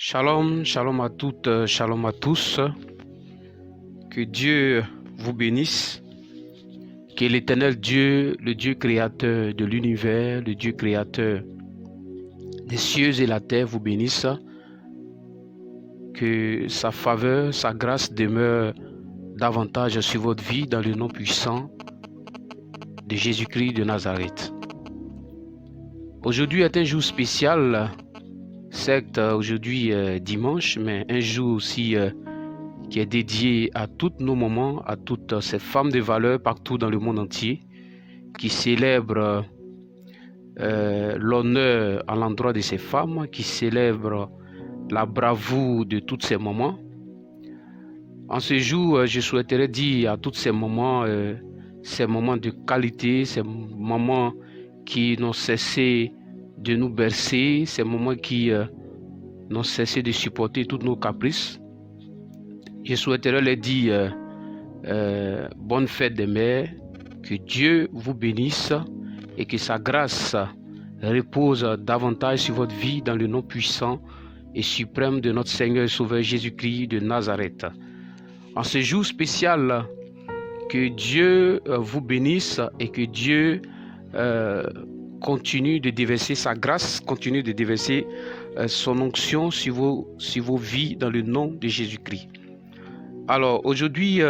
Shalom, shalom à toutes, shalom à tous. Que Dieu vous bénisse. Que l'Éternel Dieu, le Dieu créateur de l'univers, le Dieu créateur des cieux et la terre vous bénisse. Que sa faveur, sa grâce demeure davantage sur votre vie dans le nom puissant de Jésus-Christ de Nazareth. Aujourd'hui est un jour spécial, certes aujourd'hui dimanche, mais un jour aussi qui est dédié à tous nos moments, à toutes ces femmes de valeur partout dans le monde entier, qui célèbrent l'honneur à l'endroit de ces femmes, qui célèbrent la bravoure de tous ces moments. En ce jour, je souhaiterais dire à tous ces moments de qualité, ces moments qui n'ont cessé de nous bercer, ces moments qui n'ont cessé de supporter tous nos caprices. Je souhaiterais leur dire bonne fête des mères, que Dieu vous bénisse et que sa grâce repose davantage sur votre vie dans le nom puissant et suprême de notre Seigneur et Sauveur Jésus-Christ de Nazareth. En ce jour spécial, que Dieu vous bénisse et que Dieu continue de déverser sa grâce, continue de déverser son onction sur vos vies dans le nom de Jésus-Christ. Alors aujourd'hui,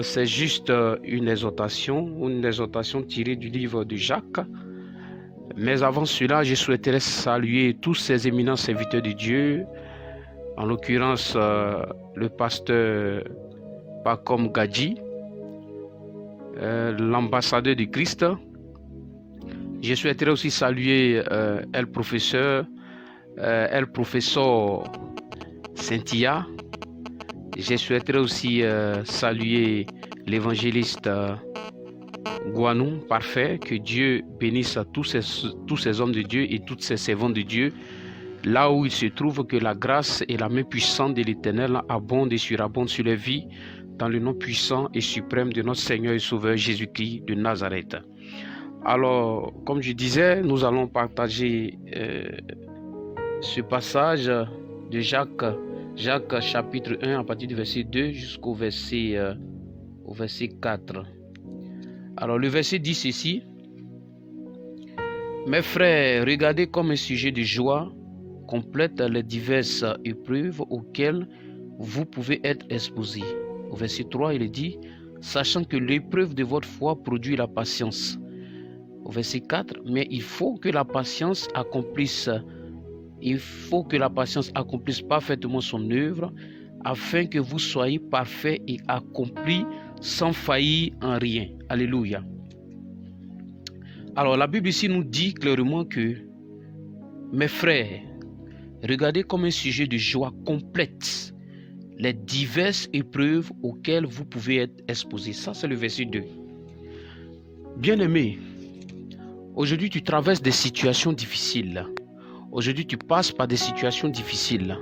c'est juste une exhortation tirée du livre de Jacques. Mais avant cela, je souhaiterais saluer tous ces éminents serviteurs de Dieu, en l'occurrence le pasteur Pacom Gadji, l'ambassadeur de Christ. Je souhaiterais aussi saluer El Professeur Cynthia. Je souhaiterais aussi saluer l'évangéliste Guanou, parfait. Que Dieu bénisse tous ces hommes de Dieu et toutes ces servantes de Dieu, là où il se trouve, que la grâce et la main puissante de l'Éternel abondent et surabondent sur les vies, dans le nom puissant et suprême de notre Seigneur et Sauveur Jésus-Christ de Nazareth. Alors, comme je disais, nous allons partager ce passage de Jacques chapitre 1 à partir du verset 2 jusqu'au verset 4. Alors le verset dit ceci: Mes frères, regardez comme un sujet de joie complète les diverses épreuves auxquelles vous pouvez être exposés. Au verset 3, il dit: Sachant que l'épreuve de votre foi produit la patience. Au verset 4, mais il faut que la patience accomplisse parfaitement son œuvre, afin que vous soyez parfaits et accomplis sans faillir en rien. Alléluia. Alors la Bible ici nous dit clairement que, mes frères, regardez comme un sujet de joie complète les diverses épreuves auxquelles vous pouvez être exposés. Ça, c'est le verset 2. Bien-aimé, aujourd'hui tu traverses des situations difficiles. Aujourd'hui, tu passes par des situations difficiles.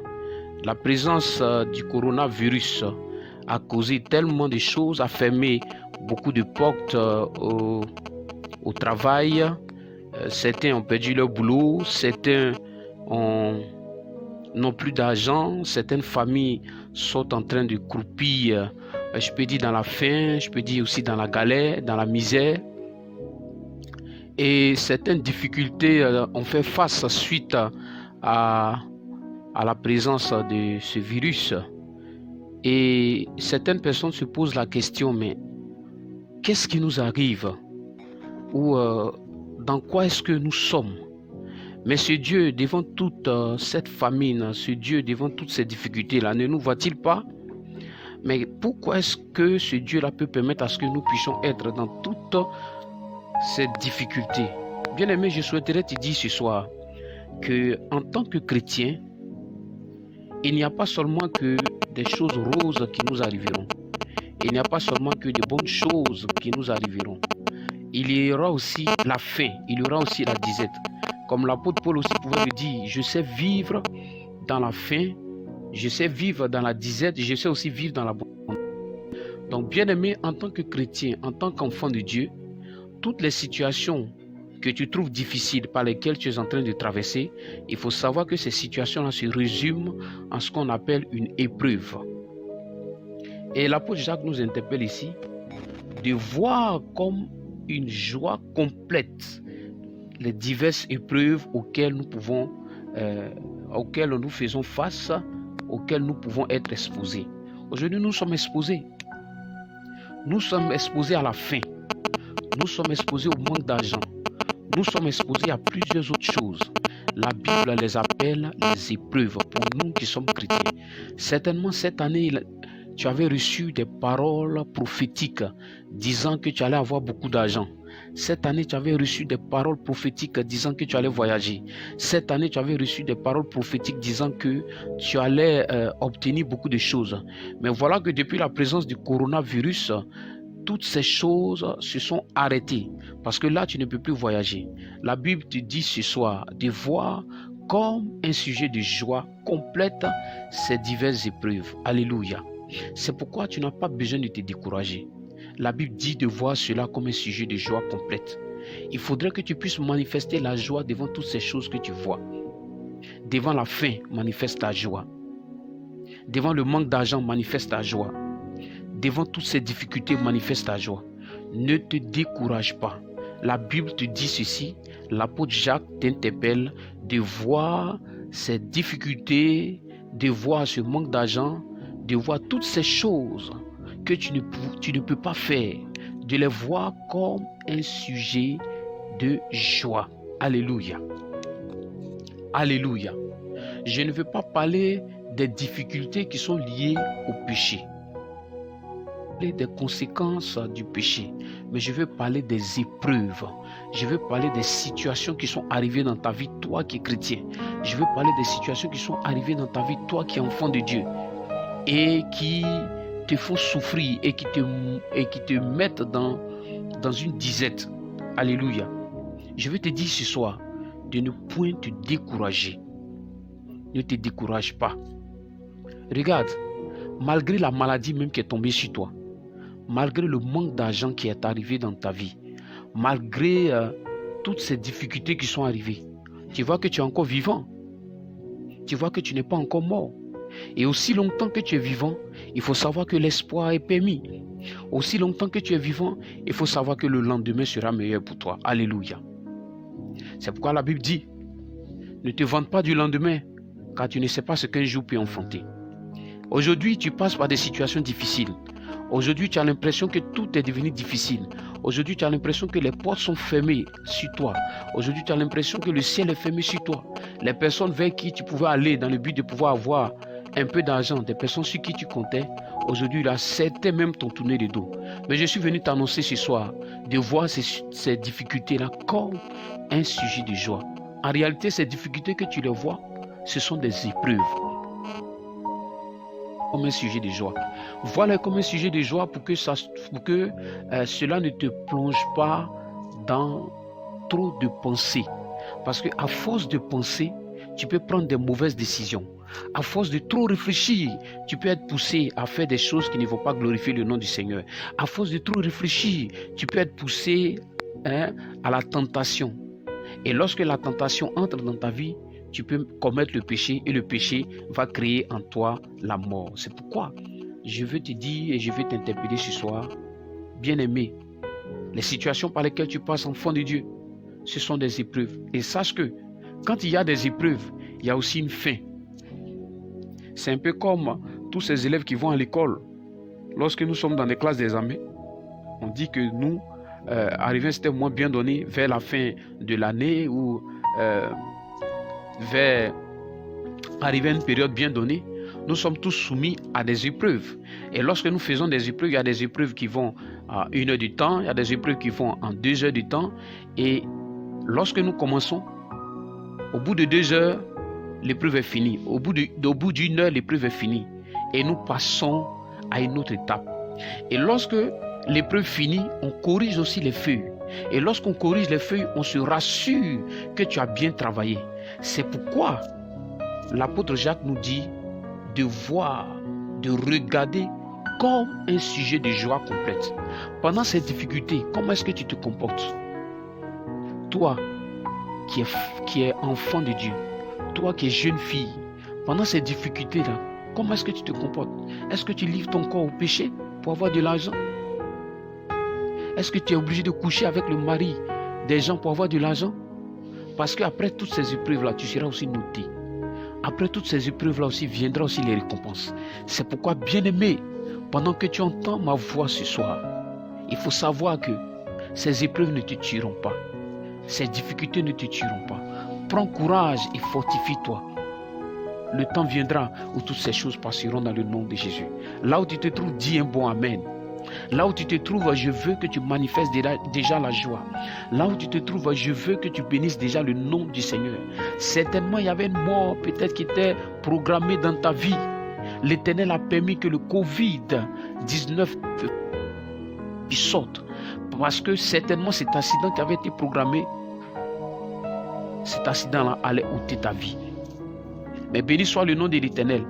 La présence du coronavirus a causé tellement de choses, a fermé beaucoup de portes au travail. Certains ont perdu leur boulot, certains n'ont plus d'argent, certaines familles sont en train de croupir, je peux dire dans la faim, je peux dire aussi dans la galère, dans la misère. Et certaines difficultés ont fait face suite à la présence de ce virus. Et certaines personnes se posent la question, mais qu'est-ce qui nous arrive? Ou dans quoi est-ce que nous sommes? Mais ce Dieu, devant toute cette famine, ce Dieu, devant toutes ces difficultés-là, ne nous voit-il pas? Mais pourquoi est-ce que ce Dieu-là peut permettre à ce que nous puissions être dans toutes ces difficultés? Bien-aimé, je souhaiterais te dire ce soir que en tant que chrétien, il n'y a pas seulement que des choses roses qui nous arriveront. Il n'y a pas seulement que de bonnes choses qui nous arriveront. Il y aura aussi la faim, il y aura aussi la disette. Comme l'apôtre Paul aussi pouvait le dire, je sais vivre dans la faim, je sais vivre dans la disette, je sais aussi vivre dans la bonne. Donc bien-aimé, en tant que chrétien, en tant qu'enfant de Dieu, toutes les situations que tu trouves difficiles, par lesquelles tu es en train de traverser, il faut savoir que ces situations-là se résument en ce qu'on appelle une épreuve. Et l'apôtre Jacques nous interpelle ici de voir comme une joie complète les diverses épreuves auxquelles nous faisons face, auxquelles nous pouvons être exposés. Aujourd'hui, nous sommes exposés. Nous sommes exposés à la faim. Nous sommes exposés au manque d'argent. Nous sommes exposés à plusieurs autres choses. La Bible les appelle les épreuves pour nous qui sommes chrétiens. Certainement, cette année, tu avais reçu des paroles prophétiques disant que tu allais avoir beaucoup d'argent. Cette année, tu avais reçu des paroles prophétiques disant que tu allais voyager. Cette année, tu avais reçu des paroles prophétiques disant que tu allais obtenir beaucoup de choses. Mais voilà que depuis la présence du coronavirus, toutes ces choses se sont arrêtées parce que là, tu ne peux plus voyager. La Bible te dit ce soir de voir comme un sujet de joie complète ces diverses épreuves. Alléluia. C'est pourquoi tu n'as pas besoin de te décourager. La Bible dit de voir cela comme un sujet de joie complète. Il faudrait que tu puisses manifester la joie devant toutes ces choses que tu vois. Devant la faim, manifeste ta joie. Devant le manque d'argent, manifeste ta joie. Devant toutes ces difficultés, manifeste ta joie. Ne te décourage pas. La Bible te dit ceci. L'apôtre Jacques t'interpelle de voir ces difficultés, de voir ce manque d'argent, de voir toutes ces choses que tu ne peux pas faire, de les voir comme un sujet de joie. Alléluia. Alléluia. Je ne veux pas parler des difficultés qui sont liées au péché, des conséquences du péché, mais je veux parler des épreuves. Je veux parler des situations qui sont arrivées dans ta vie, toi qui es chrétien. Je veux parler des situations qui sont arrivées dans ta vie, toi qui es enfant de Dieu, et qui te font souffrir et qui te mettent dans une disette. Alléluia. Je veux te dire ce soir de ne point te décourager. Ne te décourage pas. Regarde, malgré la maladie même qui est tombée sur toi, malgré le manque d'argent qui est arrivé dans ta vie, malgré toutes ces difficultés qui sont arrivées, tu vois que tu es encore vivant. Tu vois que tu n'es pas encore mort. Et aussi longtemps que tu es vivant, il faut savoir que l'espoir est permis. Aussi longtemps que tu es vivant, il faut savoir que le lendemain sera meilleur pour toi. Alléluia. C'est pourquoi la Bible dit, ne te vante pas du lendemain, car tu ne sais pas ce qu'un jour peut enfanter. Aujourd'hui, tu passes par des situations difficiles. Aujourd'hui, tu as l'impression que tout est devenu difficile. Aujourd'hui, tu as l'impression que les portes sont fermées sur toi. Aujourd'hui, tu as l'impression que le ciel est fermé sur toi. Les personnes vers qui tu pouvais aller dans le but de pouvoir avoir un peu d'argent, des personnes sur qui tu comptais, aujourd'hui, là, certains même t'ont tourné le dos. Mais je suis venu t'annoncer ce soir de voir ces difficultés-là comme un sujet de joie. En réalité, ces difficultés que tu les vois, ce sont des épreuves. Comme un sujet de joie. Voilà comme un sujet de joie pour que cela ne te plonge pas dans trop de pensées. Parce qu'à force de penser, tu peux prendre des mauvaises décisions. À force de trop réfléchir, tu peux être poussé à faire des choses qui ne vont pas glorifier le nom du Seigneur. À force de trop réfléchir, tu peux être poussé à la tentation. Et lorsque la tentation entre dans ta vie, tu peux commettre le péché et le péché va créer en toi la mort. C'est pourquoi je veux te dire et je veux t'interpeller ce soir, bien-aimé, les situations par lesquelles tu passes, enfant de Dieu, ce sont des épreuves. Et sache que quand il y a des épreuves, il y a aussi une fin. C'est un peu comme tous ces élèves qui vont à l'école. Lorsque nous sommes dans les classes d'examen, on dit que nous, arriver à un certain moment bien donné, vers la fin de l'année ou vers arriver à une période bien donnée, nous sommes tous soumis à des épreuves. Et lorsque nous faisons des épreuves, il y a des épreuves qui vont à 1 heure du temps, il y a des épreuves qui vont en 2 heures du temps. Et lorsque nous commençons, au bout de 2 heures, l'épreuve est finie. Au bout d'une heure, l'épreuve est finie. Et nous passons à une autre étape. Et lorsque l'épreuve finit, on corrige aussi les feuilles. Et lorsqu'on corrige les feuilles, on se rassure que tu as bien travaillé. C'est pourquoi l'apôtre Jacques nous dit de voir, de regarder comme un sujet de joie complète. Pendant ces difficultés, comment est-ce que tu te comportes? toi qui es enfant de Dieu, toi qui es jeune fille, pendant ces difficultés-là, comment est-ce que tu te comportes? Est-ce que tu livres ton corps au péché pour avoir de l'argent? Est-ce que tu es obligé de coucher avec le mari des gens pour avoir de l'argent? Parce qu'après toutes ces épreuves-là, tu seras aussi noté. Après toutes ces épreuves-là aussi, viendra aussi les récompenses. C'est pourquoi, bien-aimé, pendant que tu entends ma voix ce soir, il faut savoir que ces épreuves ne te tueront pas. Ces difficultés ne te tueront pas. Prends courage et fortifie-toi. Le temps viendra où toutes ces choses passeront dans le nom de Jésus. Là où tu te trouves, dis un bon amen. Là où tu te trouves, je veux que tu manifestes déjà la joie. Là où tu te trouves, je veux que tu bénisses déjà le nom du Seigneur. Certainement, il y avait une mort peut-être qui était programmée dans ta vie. L'Éternel a permis que le Covid-19 sorte. Parce que certainement, cet accident qui avait été programmé, cet accident-là allait ôter ta vie. Mais béni soit le nom de l'Éternel,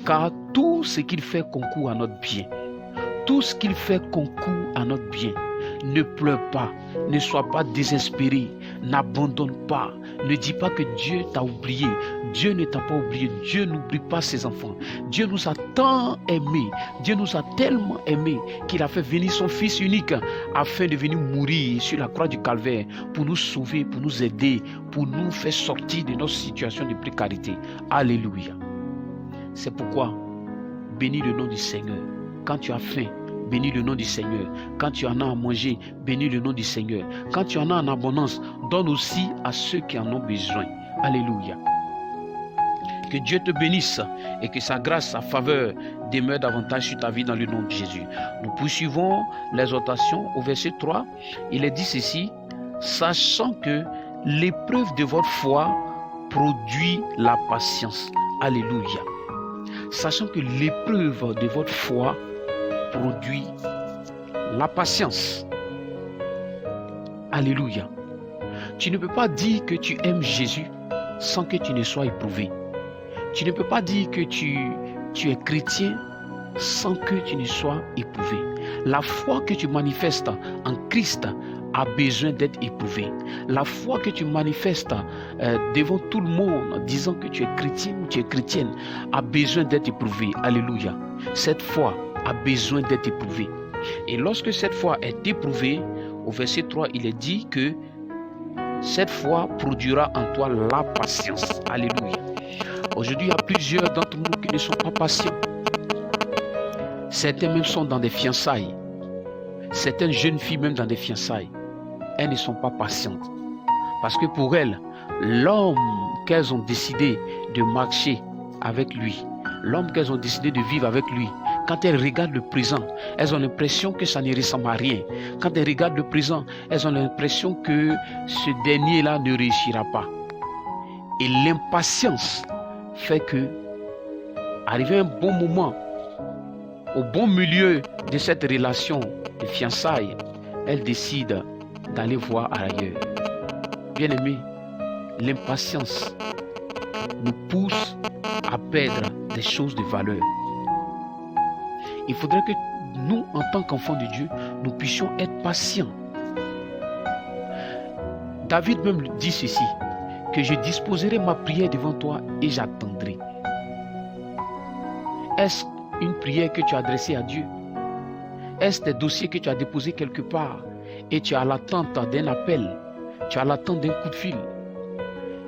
car tout ce qu'il fait concourt à notre bien. Tout ce qu'il fait concourt à notre bien. Ne pleure pas, ne sois pas désespéré, n'abandonne pas, ne dis pas que Dieu t'a oublié. Dieu ne t'a pas oublié, Dieu n'oublie pas ses enfants. Dieu nous a tant aimés, Dieu nous a tellement aimés qu'il a fait venir son Fils unique afin de venir mourir sur la croix du Calvaire pour nous sauver, pour nous aider, pour nous faire sortir de notre situation de précarité. Alléluia. C'est pourquoi, bénis le nom du Seigneur. Quand tu as faim, bénis le nom du Seigneur. Quand tu en as à manger, bénis le nom du Seigneur. Quand tu en as en abondance, donne aussi à ceux qui en ont besoin. Alléluia. Que Dieu te bénisse et que sa grâce, sa faveur demeure davantage sur ta vie dans le nom de Jésus. Nous poursuivons l'exhortation au verset 3. Il est dit ceci: sachant que l'épreuve de votre foi produit la patience. Alléluia. Sachant que l'épreuve de votre foi produit la patience. Alléluia. Tu ne peux pas dire que tu aimes Jésus sans que tu ne sois éprouvé. Tu ne peux pas dire que tu es chrétien sans que tu ne sois éprouvé. La foi que tu manifestes en Christ a besoin d'être éprouvée. La foi que tu manifestes devant tout le monde, disant que tu es chrétien ou tu es chrétienne, a besoin d'être éprouvée. Alléluia. Cette foi a besoin d'être éprouvée. Et lorsque cette foi est éprouvée, au verset 3, il est dit que cette foi produira en toi la patience. Alléluia. Aujourd'hui, il y a plusieurs d'entre nous qui ne sont pas patients. Certains même sont dans des fiançailles. Certaines jeunes filles même dans des fiançailles. Elles ne sont pas patientes. Parce que pour elles, l'homme qu'elles ont décidé de marcher avec lui, l'homme qu'elles ont décidé de vivre avec lui, quand elles regardent le présent, elles ont l'impression que ça ne ressemble à rien. Quand elles regardent le présent, elles ont l'impression que ce dernier-là ne réussira pas. Et l'impatience fait que, arrivé un bon moment, au bon milieu de cette relation de fiançailles, elles décident d'aller voir ailleurs. Bien-aimés, l'impatience nous pousse à perdre des choses de valeur. Il faudrait que nous, en tant qu'enfants de Dieu, nous puissions être patients. David même dit ceci, que je disposerai ma prière devant toi et j'attendrai. Est-ce une prière que tu as adressée à Dieu? Est-ce des dossiers que tu as déposés quelque part et tu as l'attente d'un appel? Tu as l'attente d'un coup de fil?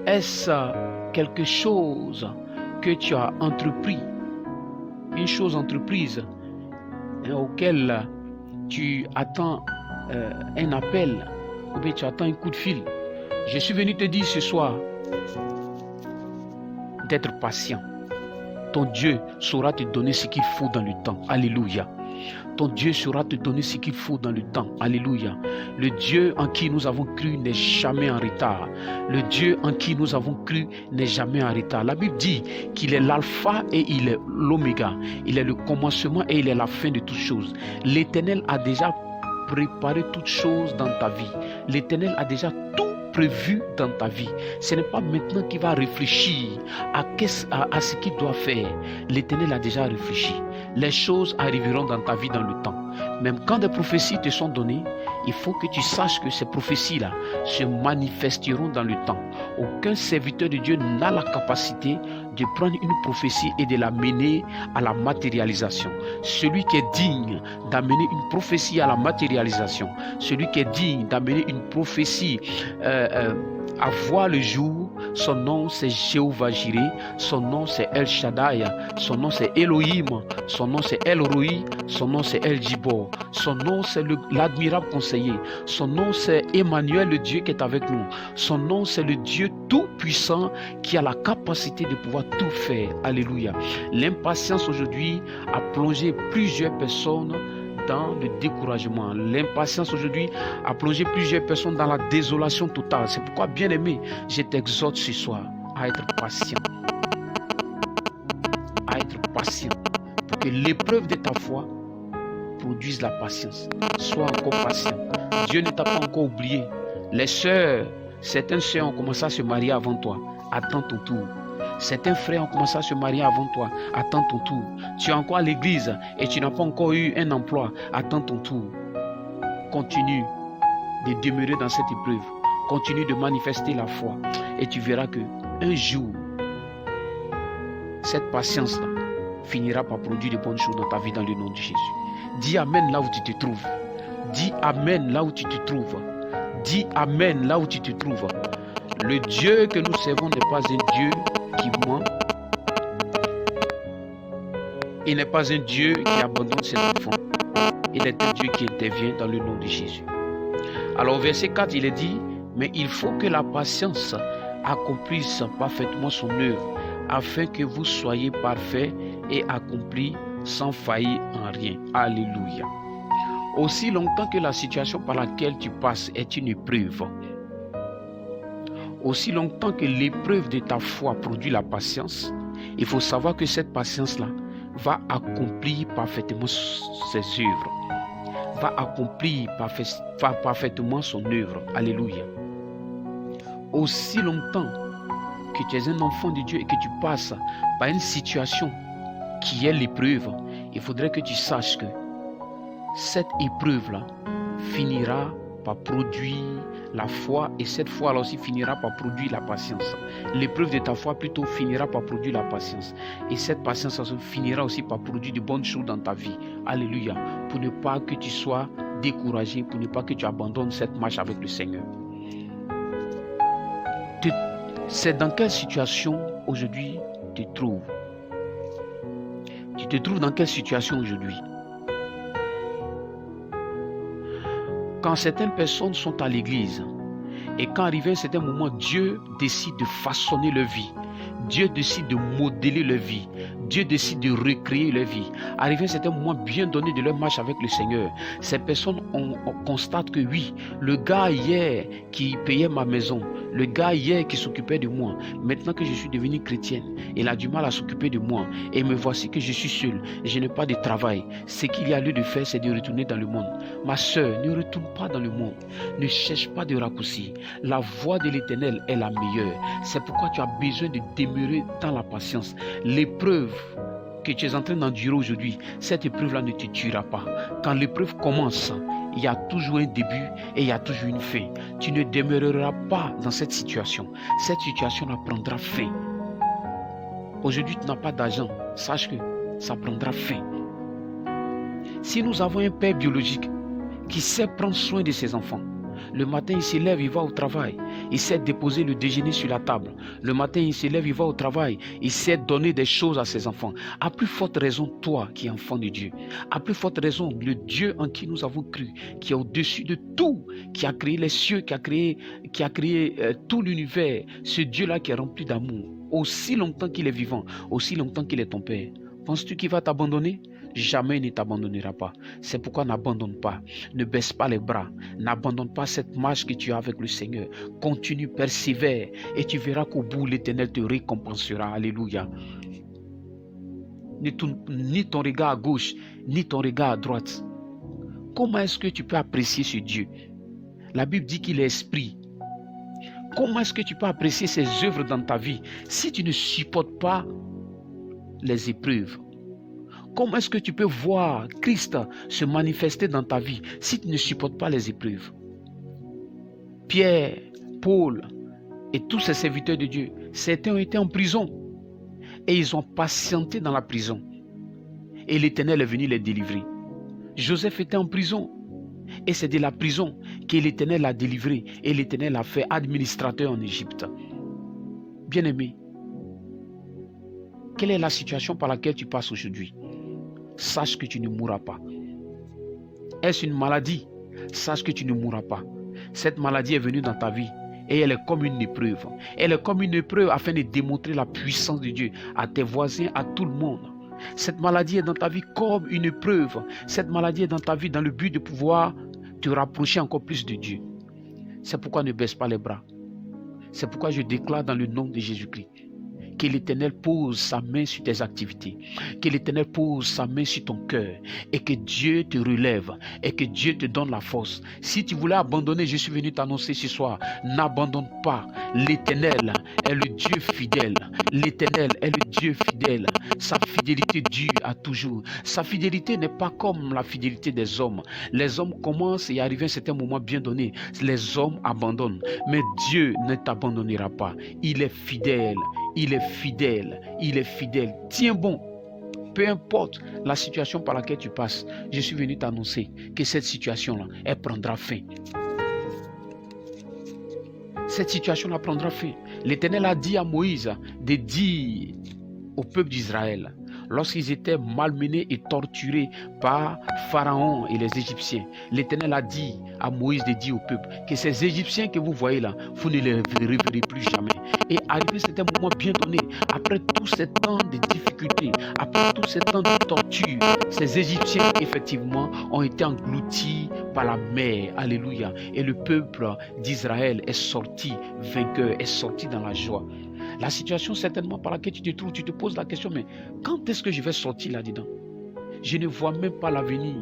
Est-ce quelque chose que tu as entrepris? Une chose entreprise auquel tu attends un appel ou bien tu attends un coup de fil? Je suis venu te dire ce soir d'être patient. Ton Dieu saura te donner ce qu'il faut dans le temps. Alléluia. Ton Dieu saura te donner ce qu'il faut dans le temps. Alléluia. Le Dieu en qui nous avons cru n'est jamais en retard. Le Dieu en qui nous avons cru n'est jamais en retard. La Bible dit qu'il est l'alpha et il est l'oméga. Il est le commencement et il est la fin de toutes choses. L'Éternel a déjà préparé toutes choses dans ta vie. L'Éternel a déjà tout prévu dans ta vie. Ce n'est pas maintenant qu'il va réfléchir à ce qu'il doit faire. L'Éternel a déjà réfléchi. Les choses arriveront dans ta vie dans le temps. Même quand des prophéties te sont données, il faut que tu saches que ces prophéties-là se manifesteront dans le temps. Aucun serviteur de Dieu n'a la capacité de prendre une prophétie et de la mener à la matérialisation. Celui qui est digne d'amener une prophétie à la matérialisation, celui qui est digne d'amener une prophétie à voir le jour, son nom c'est Jéhovah Jireh, son nom c'est El Shaddai, son nom c'est Elohim, son nom c'est El Roi, son nom c'est El Gibor, son nom c'est l'admirable conseiller, son nom c'est Emmanuel, le Dieu qui est avec nous, son nom c'est le Dieu tout-puissant qui a la capacité de pouvoir tout faire. Alléluia. L'impatience aujourd'hui a plongé plusieurs personnes dans le découragement. L'impatience aujourd'hui a plongé plusieurs personnes dans la désolation totale. C'est pourquoi, bien-aimé, je t'exhorte ce soir à être patient. À être patient. Pour que l'épreuve de ta foi produise la patience. Sois encore patient. Dieu ne t'a pas encore oublié. Les sœurs, certaines sœurs ont commencé à se marier avant toi. Attends ton tour. Certains frères ont commencé à se marier avant toi. Attends ton tour. Tu es encore à l'église et tu n'as pas encore eu un emploi. Attends ton tour. Continue de demeurer dans cette épreuve. Continue de manifester la foi. Et tu verras que un jour, cette patience-là finira par produire de bonnes choses dans ta vie dans le nom de Jésus. Dis Amen là où tu te trouves. Dis Amen là où tu te trouves. Dis Amen là où tu te trouves. Le Dieu que nous servons n'est pas un Dieu qui ment. Il n'est pas un Dieu qui abandonne ses enfants. Il est un Dieu qui intervient dans le nom de Jésus. Alors au verset 4, il est dit, mais il faut que la patience accomplisse parfaitement son œuvre, afin que vous soyez parfaits et accomplis sans faillir en rien. Alléluia. Aussi longtemps que la situation par laquelle tu passes est une épreuve, aussi longtemps que l'épreuve de ta foi produit la patience, il faut savoir que cette patience-là va accomplir parfaitement ses œuvres, va accomplir parfaitement son œuvre. Alléluia. Aussi longtemps que tu es un enfant de Dieu et que tu passes par une situation qui est l'épreuve, il faudrait que tu saches que cette épreuve-là finira par produire la foi et cette foi-là aussi finira par produire la patience. L'épreuve de ta foi plutôt finira par produire la patience. Et cette patience aussi finira aussi par produire de bonnes choses dans ta vie. Alléluia. Pour ne pas que tu sois découragé, pour ne pas que tu abandonnes cette marche avec le Seigneur. C'est dans quelle situation aujourd'hui tu te trouves? Tu te trouves dans quelle situation aujourd'hui? Quand certaines personnes sont à l'église et quand arrivé à un certain moment, Dieu décide de façonner leur vie, Dieu décide de modeler leur vie, Dieu décide de recréer leur vie. Arrivé à un certain moment bien donné de leur marche avec le Seigneur, ces personnes on constate que oui, le gars hier qui payait ma maison, le gars hier qui s'occupait de moi, maintenant que je suis devenu chrétienne, il a du mal à s'occuper de moi et me voici que je suis seul, je n'ai pas de travail. Ce qu'il y a lieu de faire, c'est de retourner dans le monde. Ma soeur, ne retourne pas dans le monde, ne cherche pas de raccourci. La voie de l'Éternel est la meilleure. C'est pourquoi tu as besoin de demeurer dans la patience. L'épreuve que tu es en train d'endurer aujourd'hui, cette épreuve-là ne te tuera pas. Quand l'épreuve commence, il y a toujours un début et il y a toujours une fin. Tu ne demeureras pas dans cette situation. Cette situation-là prendra fin. Aujourd'hui, tu n'as pas d'argent. Sache que ça prendra fin. Si nous avons un père biologique qui sait prendre soin de ses enfants, le matin, il se lève, il va au travail. Il sait déposer le déjeuner sur la table. Le matin, il se lève, il va au travail. Il sait donner des choses à ses enfants. À plus forte raison, toi qui es enfant de Dieu. À plus forte raison, le Dieu en qui nous avons cru, qui est au-dessus de tout, qui a créé les cieux, qui a créé tout l'univers. Ce Dieu-là qui est rempli d'amour. Aussi longtemps qu'il est vivant, aussi longtemps qu'il est ton Père. Penses-tu qu'il va t'abandonner? Jamais il ne t'abandonnera pas. C'est pourquoi n'abandonne pas. Ne baisse pas les bras. N'abandonne pas cette marche que tu as avec le Seigneur. Continue, persévère. Et tu verras qu'au bout, l'Éternel te récompensera. Alléluia. Ni ton regard à gauche, ni ton regard à droite. Comment est-ce que tu peux apprécier ce Dieu? La Bible dit qu'il est esprit. Comment est-ce que tu peux apprécier ses œuvres dans ta vie si tu ne supportes pas les épreuves? Comment est-ce que tu peux voir Christ se manifester dans ta vie si tu ne supportes pas les épreuves? Pierre, Paul et tous ces serviteurs de Dieu, certains ont été en prison et ils ont patienté dans la prison. Et l'Éternel est venu les délivrer. Joseph était en prison et c'est de la prison que l'Éternel l'a délivré et l'Éternel l'a fait administrateur en Égypte. Bien-aimé, quelle est la situation par laquelle tu passes aujourd'hui? Sache que tu ne mourras pas. Est-ce une maladie? Sache que tu ne mourras pas. Cette maladie est venue dans ta vie et elle est comme une épreuve. Elle est comme une épreuve afin de démontrer la puissance de Dieu à tes voisins, à tout le monde. Cette maladie est dans ta vie comme une épreuve. Cette maladie est dans ta vie dans le but de pouvoir te rapprocher encore plus de Dieu. C'est pourquoi ne baisse pas les bras. C'est pourquoi je déclare dans le nom de Jésus-Christ que l'Éternel pose sa main sur tes activités, que l'Éternel pose sa main sur ton cœur et que Dieu te relève et que Dieu te donne la force. Si tu voulais abandonner, je suis venu t'annoncer ce soir, n'abandonne pas. L'Éternel est le Dieu fidèle. L'Éternel est le Dieu fidèle. Sa fidélité dure à toujours. Sa fidélité n'est pas comme la fidélité des hommes. Les hommes commencent et arrivent à un certain moment bien donné. Les hommes abandonnent. Mais Dieu ne t'abandonnera pas. Il est fidèle. Il est fidèle. Il est fidèle. Tiens bon. Peu importe la situation par laquelle tu passes, je suis venu t'annoncer que cette situation-là, elle prendra fin. Cette situation-là prendra fin. L'Éternel a dit à Moïse de dire au peuple d'Israël, lorsqu'ils étaient malmenés et torturés par Pharaon et les Égyptiens, l'Éternel a dit à Moïse de dire au peuple que ces Égyptiens que vous voyez là, vous ne les reverrez plus jamais. Et arrivé cet moment bien donné, après tous ces temps de difficultés, après tous ces temps de torture, ces Égyptiens effectivement ont été engloutis par la mer. Alléluia. Et le peuple d'Israël est sorti vainqueur, est sorti dans la joie. La situation certainement par laquelle tu te trouves, tu te poses la question, mais quand est-ce que je vais sortir là-dedans? Je ne vois même pas l'avenir.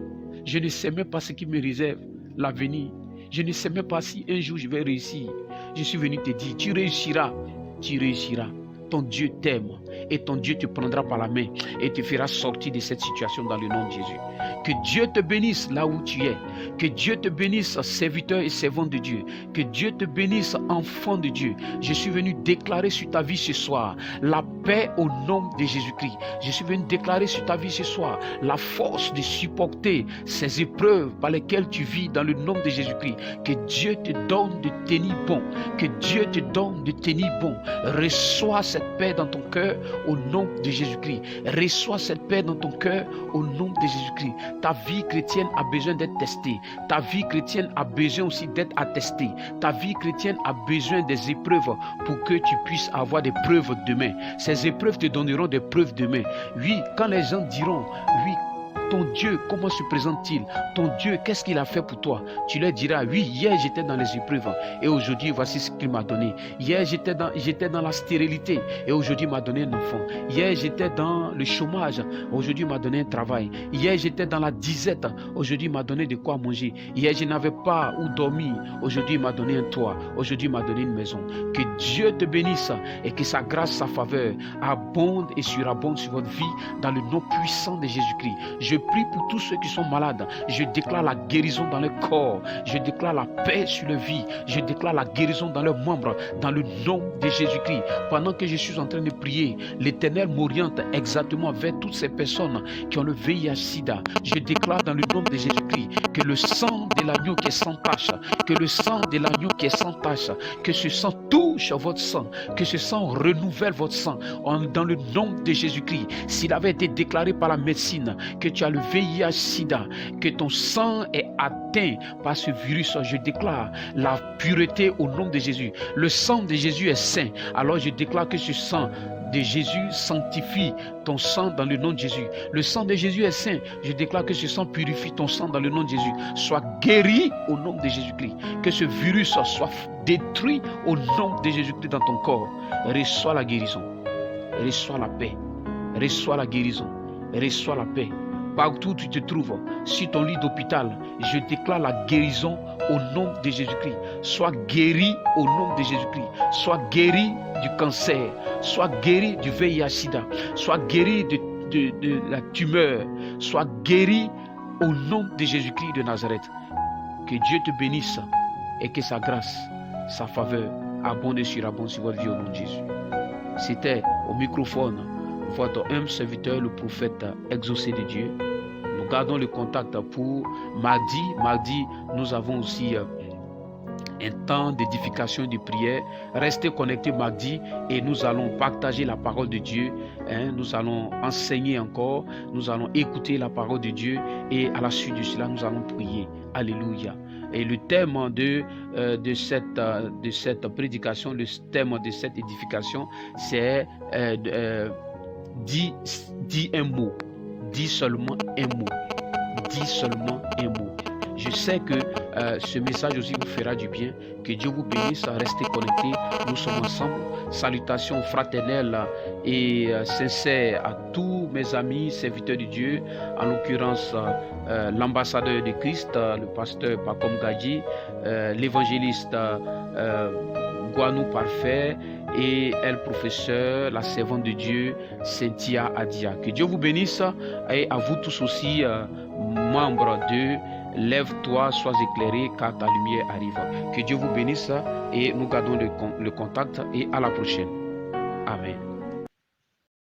Je ne sais même pas ce qui me réserve l'avenir. Je ne sais même pas si un jour je vais réussir. Je suis venu te dire, tu réussiras. Tu réussiras. Ton Dieu t'aime et ton Dieu te prendra par la main et te fera sortir de cette situation dans le nom de Jésus. Que Dieu te bénisse là où tu es. Que Dieu te bénisse, serviteur et servant de Dieu. Que Dieu te bénisse, enfant de Dieu. Je suis venu déclarer sur ta vie ce soir la paix au nom de Jésus-Christ. Je suis venu déclarer sur ta vie ce soir la force de supporter ces épreuves par lesquelles tu vis dans le nom de Jésus-Christ. Que Dieu te donne de tenir bon. Que Dieu te donne de tenir bon. Reçois cette paix dans ton cœur au nom de Jésus-Christ. Reçois cette paix dans ton cœur au nom de Jésus-Christ. Ta vie chrétienne a besoin d'être testée. Ta vie chrétienne a besoin aussi d'être attestée. Ta vie chrétienne a besoin des épreuves pour que tu puisses avoir des preuves demain. Ces épreuves te donneront des preuves demain. Oui, quand les gens diront, oui, ton Dieu, comment se présente-t-il? Ton Dieu, qu'est-ce qu'il a fait pour toi? Tu leur diras, oui, hier j'étais dans les épreuves et aujourd'hui voici ce qu'il m'a donné. Hier j'étais dans la stérilité et aujourd'hui il m'a donné un enfant. Hier j'étais dans le chômage, aujourd'hui il m'a donné un travail. Hier j'étais dans la disette, aujourd'hui il m'a donné de quoi manger. Hier je n'avais pas où dormir, aujourd'hui il m'a donné un toit, aujourd'hui il m'a donné une maison. Que Dieu te bénisse et que sa grâce, sa faveur abonde et surabonde sur votre vie dans le nom puissant de Jésus-Christ. Je prie pour tous ceux qui sont malades. Je déclare la guérison dans leur corps. Je déclare la paix sur leur vie. Je déclare la guérison dans leurs membres. Dans le nom de Jésus-Christ. Pendant que je suis en train de prier, l'Éternel m'oriente exactement vers toutes ces personnes qui ont le VIH-Sida. Je déclare dans le nom de Jésus-Christ que le sang de l'agneau qui est sans tache, que le sang de l'agneau qui est sans tache, que ce sang touche votre sang, que ce sang renouvelle votre sang. Dans le nom de Jésus-Christ. S'il avait été déclaré par la médecine que tu as le VIH-Sida, que ton sang est atteint par ce virus, je déclare la pureté au nom de Jésus. Le sang de Jésus est saint. Alors je déclare que ce sang de Jésus sanctifie ton sang dans le nom de Jésus. Le sang de Jésus est saint. Je déclare que ce sang purifie ton sang dans le nom de Jésus. Sois guéri au nom de Jésus-Christ. Que ce virus soit détruit au nom de Jésus-Christ dans ton corps. Reçois la guérison. Reçois la paix. Reçois la guérison. Reçois la paix. Partout où tu te trouves, sur ton lit d'hôpital, je déclare la guérison au nom de Jésus-Christ. Sois guéri au nom de Jésus-Christ. Sois guéri du cancer. Sois guéri du VIH-Sida. Sois guéri de de la tumeur soit guéri au nom de Jésus-Christ de Nazareth. Que Dieu te bénisse et que sa grâce, sa faveur abonde sur votre vie au nom de Jésus. C'était au microphone votre humble serviteur, le prophète exaucé de Dieu. Nous gardons le contact pour mardi. Mardi, nous avons aussi un temps d'édification et de prière. Restez connectés mardi et nous allons partager la parole de Dieu. Nous allons enseigner encore. Nous allons écouter la parole de Dieu et à la suite de cela, nous allons prier. Alléluia. Et le thème de cette prédication, le thème de cette édification, c'est dis un mot. Dis seulement un mot. Dis seulement un mot. Je sais que ce message aussi vous fera du bien. Que Dieu vous bénisse. Restez connectés. Nous sommes ensemble. Salutations fraternelles et sincères à tous mes amis, serviteurs de Dieu. En l'occurrence, l'ambassadeur de Christ, le pasteur Pacom Gadji, l'évangéliste Guanou Parfait et elle professeur, la servante de Dieu, Cynthia Adia. Que Dieu vous bénisse et à vous tous aussi, membres de Lève-toi, sois éclairé car ta lumière arrive. Que Dieu vous bénisse et nous gardons le contact et à la prochaine. Amen.